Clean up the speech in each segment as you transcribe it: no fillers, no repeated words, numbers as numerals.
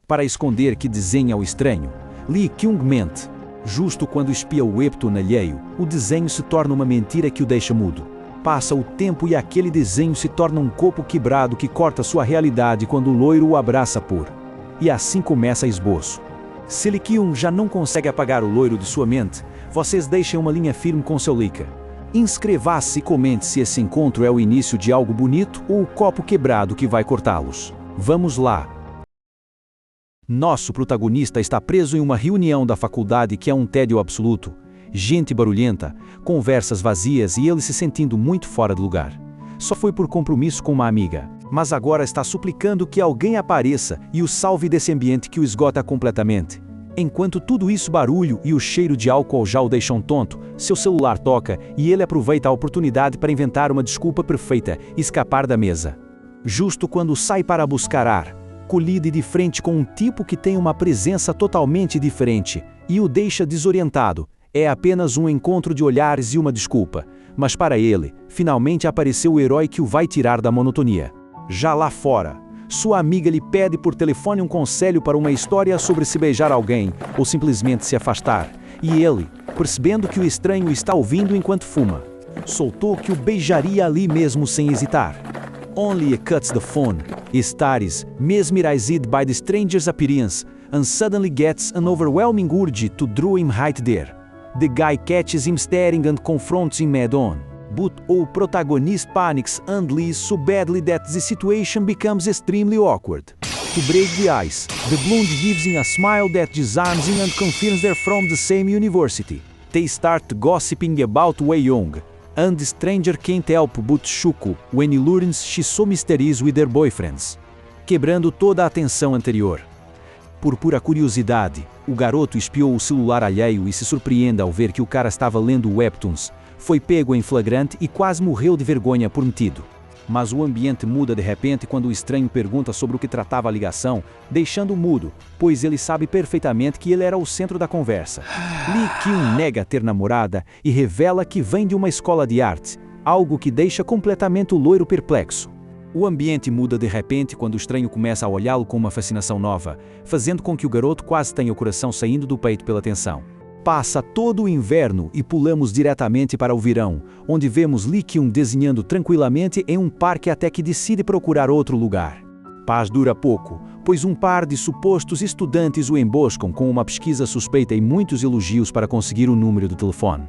Para esconder que desenha o estranho, Lee Kyung mente. Justo quando espia o webtoon alheio, o desenho se torna uma mentira que o deixa mudo. Passa o tempo e aquele desenho se torna um copo quebrado que corta sua realidade quando o loiro o abraça E assim começa esboço. Se Lee Kyung já não consegue apagar o loiro de sua mente, vocês deixem uma linha firme com seu Leica. Inscreva-se e comente se esse encontro é o início de algo bonito ou o copo quebrado que vai cortá-los. Vamos lá! Nosso protagonista está preso em uma reunião da faculdade que é um tédio absoluto. Gente barulhenta, conversas vazias e ele se sentindo muito fora de lugar. Só foi por compromisso com uma amiga, mas agora está suplicando que alguém apareça e o salve desse ambiente que o esgota completamente. Enquanto tudo isso barulho e o cheiro de álcool já o deixam tonto, seu celular toca e ele aproveita a oportunidade para inventar uma desculpa perfeita e escapar da mesa. Justo quando sai para buscar ar, colide de frente com um tipo que tem uma presença totalmente diferente e o deixa desorientado. É apenas um encontro de olhares e uma desculpa, mas para ele, finalmente apareceu o herói que o vai tirar da monotonia. Já lá fora, sua amiga lhe pede por telefone um conselho para uma história sobre se beijar alguém ou simplesmente se afastar, e ele, percebendo que o estranho está ouvindo enquanto fuma, soltou que o beijaria ali mesmo sem hesitar. Only he cuts the phone, stares, mesmerized by the stranger's appearance, and suddenly gets an overwhelming urge to draw him right there. The guy catches him staring and confronts him head-on. But the protagonist panics and leaves so badly that the situation becomes extremely awkward. To break the ice, the blonde gives him a smile that disarms him and confirms they're from the same university. They start gossiping about Wei Young, and the stranger can't help but chuckle when he learns she's so mysterious with their boyfriends. Quebrando toda a atenção anterior. Por pura curiosidade, o garoto espiou o celular alheio e se surpreende ao ver que o cara estava lendo webtoons. Foi pego em flagrante e quase morreu de vergonha por metido. Mas o ambiente muda de repente quando o estranho pergunta sobre o que tratava a ligação, deixando-o mudo, pois ele sabe perfeitamente que ele era o centro da conversa. Lee Kyung nega ter namorada e revela que vem de uma escola de arte, algo que deixa completamente o loiro perplexo. O ambiente muda de repente quando o estranho começa a olhá-lo com uma fascinação nova, fazendo com que o garoto quase tenha o coração saindo do peito pela tensão. Passa todo o inverno e pulamos diretamente para o verão, onde vemos Lee Kyung desenhando tranquilamente em um parque até que decide procurar outro lugar. Paz dura pouco, pois um par de supostos estudantes o emboscam com uma pesquisa suspeita e muitos elogios para conseguir o número do telefone.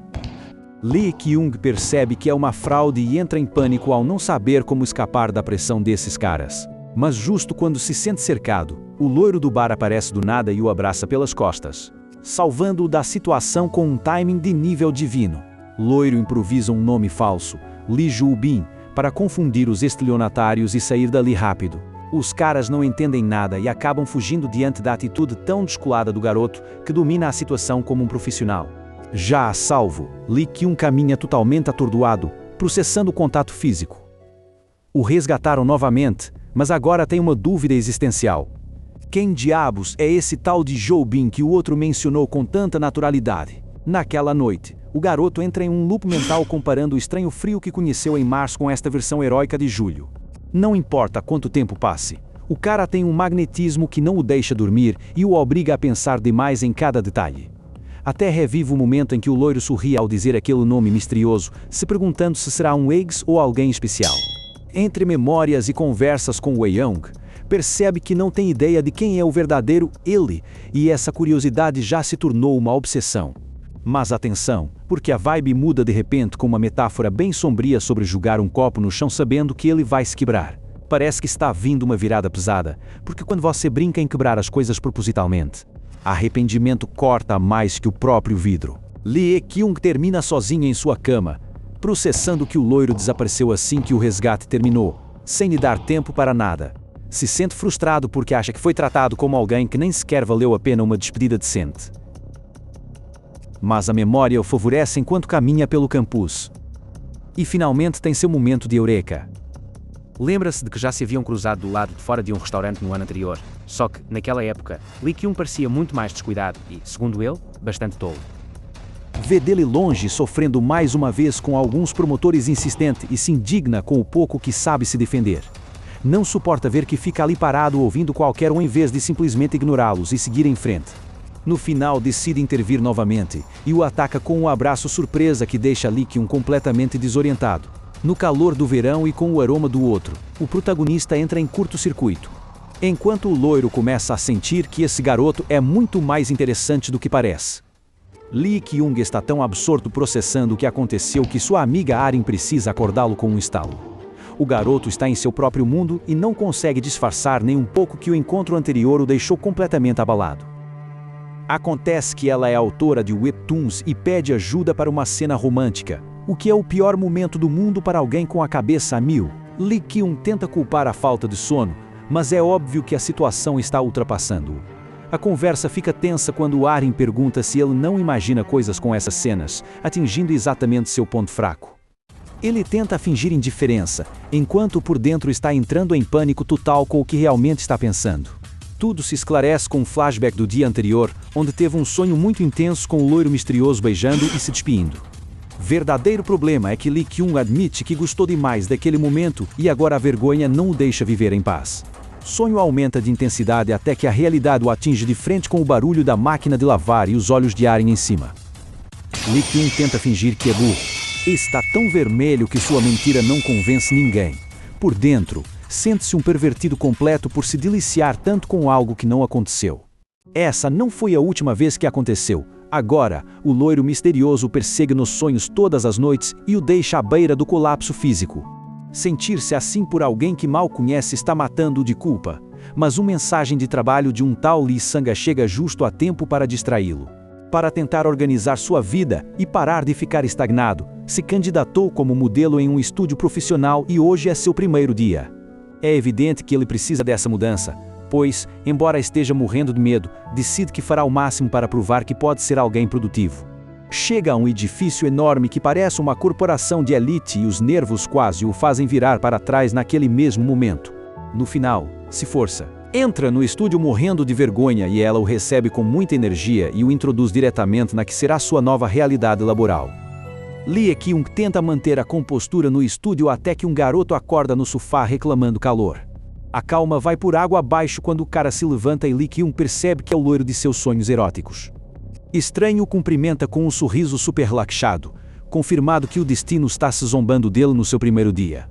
Lee Kyung percebe que é uma fraude e entra em pânico ao não saber como escapar da pressão desses caras. Mas justo quando se sente cercado, o loiro do bar aparece do nada e o abraça pelas costas, salvando-o da situação com um timing de nível divino. Loiro improvisa um nome falso, Lee Ju-bin, para confundir os estelionatários e sair dali rápido. Os caras não entendem nada e acabam fugindo diante da atitude tão descolada do garoto que domina a situação como um profissional. Já a salvo, Lee Kyung caminha totalmente atordoado, processando o contato físico. O resgataram novamente, mas agora tem uma dúvida existencial. Quem diabos é esse tal de Jo-bin que o outro mencionou com tanta naturalidade? Naquela noite, o garoto entra em um loop mental comparando o estranho frio que conheceu em março com esta versão heróica de julho. Não importa quanto tempo passe, o cara tem um magnetismo que não o deixa dormir e o obriga a pensar demais em cada detalhe. Até revive o momento em que o loiro sorri ao dizer aquele nome misterioso, se perguntando se será um ex ou alguém especial. Entre memórias e conversas com Wei Young, percebe que não tem ideia de quem é o verdadeiro ele, e essa curiosidade já se tornou uma obsessão. Mas atenção, porque a vibe muda de repente com uma metáfora bem sombria sobre jogar um copo no chão sabendo que ele vai se quebrar. Parece que está vindo uma virada pesada, porque quando você brinca em quebrar as coisas propositalmente, arrependimento corta mais que o próprio vidro. Lee Kyung termina sozinho em sua cama, processando que o loiro desapareceu assim que o resgate terminou, sem lhe dar tempo para nada. Se sente frustrado porque acha que foi tratado como alguém que nem sequer valeu a pena uma despedida decente. Mas a memória o favorece enquanto caminha pelo campus. E finalmente tem seu momento de eureka. Lembra-se de que já se haviam cruzado do lado de fora de um restaurante no ano anterior, só que, naquela época, Lee Kyung parecia muito mais descuidado e, segundo ele, bastante tolo. Vê dele longe sofrendo mais uma vez com alguns promotores insistentes e se indigna com o pouco que sabe se defender. Não suporta ver que fica ali parado ouvindo qualquer um em vez de simplesmente ignorá-los e seguir em frente. No final decide intervir novamente, e o ataca com um abraço surpresa que deixa Lee Kyung completamente desorientado. No calor do verão e com o aroma do outro, o protagonista entra em curto-circuito. Enquanto o loiro começa a sentir que esse garoto é muito mais interessante do que parece. Lee Kyung está tão absorto processando o que aconteceu que sua amiga Arin precisa acordá-lo com um estalo. O garoto está em seu próprio mundo e não consegue disfarçar nem um pouco que o encontro anterior o deixou completamente abalado. Acontece que ela é autora de webtoons e pede ajuda para uma cena romântica, o que é o pior momento do mundo para alguém com a cabeça a mil. Lee Kyung tenta culpar a falta de sono, mas é óbvio que a situação está ultrapassando-o. A conversa fica tensa quando Arin pergunta se ele não imagina coisas com essas cenas, atingindo exatamente seu ponto fraco. Ele tenta fingir indiferença, enquanto por dentro está entrando em pânico total com o que realmente está pensando. Tudo se esclarece com um flashback do dia anterior, onde teve um sonho muito intenso com o loiro misterioso beijando e se despindo. Verdadeiro problema é que Lee Kyung admite que gostou demais daquele momento e agora a vergonha não o deixa viver em paz. Sonho aumenta de intensidade até que a realidade o atinge de frente com o barulho da máquina de lavar e os olhos de Arin em cima. Lee Kyung tenta fingir que é burro. Está tão vermelho que sua mentira não convence ninguém. Por dentro, sente-se um pervertido completo por se deliciar tanto com algo que não aconteceu. Essa não foi a última vez que aconteceu. Agora, o loiro misterioso o persegue nos sonhos todas as noites e o deixa à beira do colapso físico. Sentir-se assim por alguém que mal conhece está matando-o de culpa, mas uma mensagem de trabalho de um tal Lee Sanga chega justo a tempo para distraí-lo. Para tentar organizar sua vida e parar de ficar estagnado, se candidatou como modelo em um estúdio profissional e hoje é seu primeiro dia. É evidente que ele precisa dessa mudança, pois, embora esteja morrendo de medo, decide que fará o máximo para provar que pode ser alguém produtivo. Chega a um edifício enorme que parece uma corporação de elite e os nervos quase o fazem virar para trás naquele mesmo momento. No final, se força. Entra no estúdio morrendo de vergonha e ela o recebe com muita energia e o introduz diretamente na que será sua nova realidade laboral. Lee Kyung tenta manter a compostura no estúdio até que um garoto acorda no sofá reclamando calor. A calma vai por água abaixo quando o cara se levanta e Lee Kyung percebe que é o loiro de seus sonhos eróticos. Estranho o cumprimenta com um sorriso super relaxado, confirmado que o destino está se zombando dele no seu primeiro dia.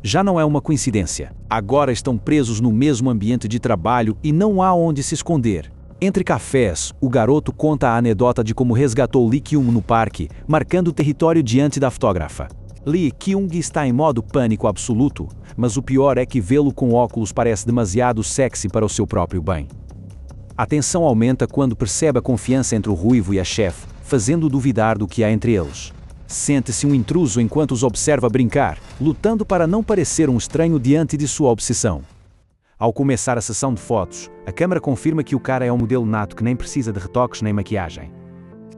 Já não é uma coincidência. Agora estão presos no mesmo ambiente de trabalho e não há onde se esconder. Entre cafés, o garoto conta a anedota de como resgatou Lee Kyung no parque, marcando o território diante da fotógrafa. Lee Kyung está em modo pânico absoluto, mas o pior é que vê-lo com óculos parece demasiado sexy para o seu próprio bem. A tensão aumenta quando percebe a confiança entre o ruivo e a chefe, fazendo-o duvidar do que há entre eles. Sente-se um intruso enquanto os observa brincar, lutando para não parecer um estranho diante de sua obsessão. Ao começar a sessão de fotos, a câmera confirma que o cara é um modelo nato que nem precisa de retoques nem maquiagem.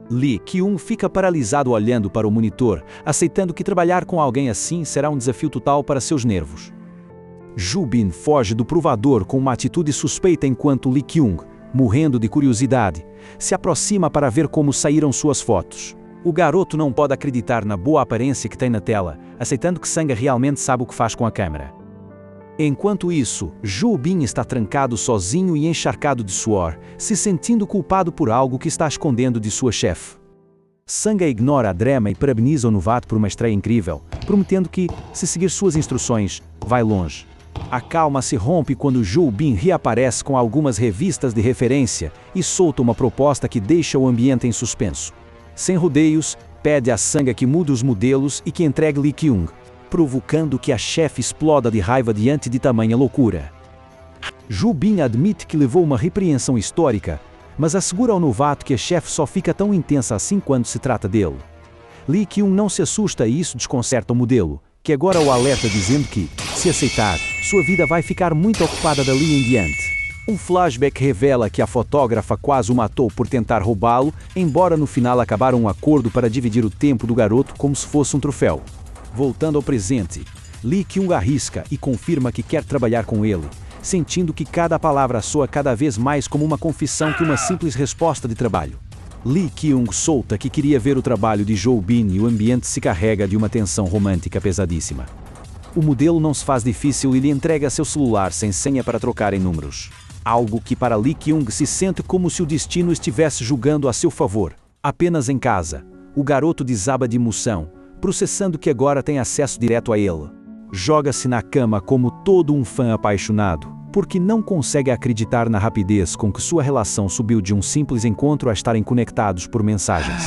Lee Kyung fica paralisado olhando para o monitor, aceitando que trabalhar com alguém assim será um desafio total para seus nervos. Joo Bin foge do provador com uma atitude suspeita enquanto Lee Kyung, morrendo de curiosidade, se aproxima para ver como saíram suas fotos. O garoto não pode acreditar na boa aparência que tem na tela, aceitando que Sanga realmente sabe o que faz com a câmera. Enquanto isso, Joo Bin está trancado sozinho e encharcado de suor, se sentindo culpado por algo que está escondendo de sua chefe. Sanga ignora a drama e parabeniza o novato por uma estreia incrível, prometendo que, se seguir suas instruções, vai longe. A calma se rompe quando Joo Bin reaparece com algumas revistas de referência e solta uma proposta que deixa o ambiente em suspenso. Sem rodeios, pede a Sanga que mude os modelos e que entregue Lee Kyung, provocando que a chefe exploda de raiva diante de tamanha loucura. Joo Bin admite que levou uma repreensão histórica, mas assegura ao novato que a chefe só fica tão intensa assim quando se trata dele. Lee Kyung não se assusta e isso desconcerta o modelo, que agora o alerta dizendo que, se aceitar, sua vida vai ficar muito ocupada dali em diante. Um flashback revela que a fotógrafa quase o matou por tentar roubá-lo, embora no final acabaram um acordo para dividir o tempo do garoto como se fosse um troféu. Voltando ao presente, Lee Kyung arrisca e confirma que quer trabalhar com ele, sentindo que cada palavra soa cada vez mais como uma confissão que uma simples resposta de trabalho. Lee Kyung solta que queria ver o trabalho de Joo Bin e o ambiente se carrega de uma tensão romântica pesadíssima. O modelo não se faz difícil e lhe entrega seu celular sem senha para trocar em números. Algo que para Lee Kyung se sente como se o destino estivesse jogando a seu favor. Apenas em casa, o garoto desaba de emoção, processando que agora tem acesso direto a ele. Joga-se na cama como todo um fã apaixonado, porque não consegue acreditar na rapidez com que sua relação subiu de um simples encontro a estarem conectados por mensagens.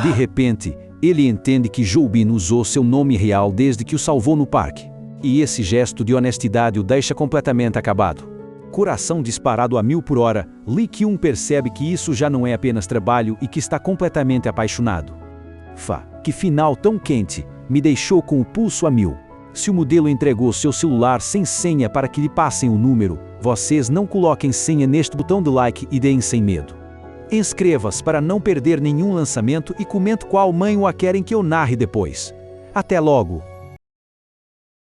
De repente, ele entende que Joubin usou seu nome real desde que o salvou no parque. E esse gesto de honestidade o deixa completamente acabado. Coração disparado a 1000 por hora, Lee Kyung percebe que isso já não é apenas trabalho e que está completamente apaixonado. Que final tão quente, me deixou com o pulso a 1000. Se o modelo entregou seu celular sem senha para que lhe passem o número, vocês não coloquem senha neste botão de like e deem sem medo. Inscreva-se para não perder nenhum lançamento e comente qual manhwa querem que eu narre depois. Até logo!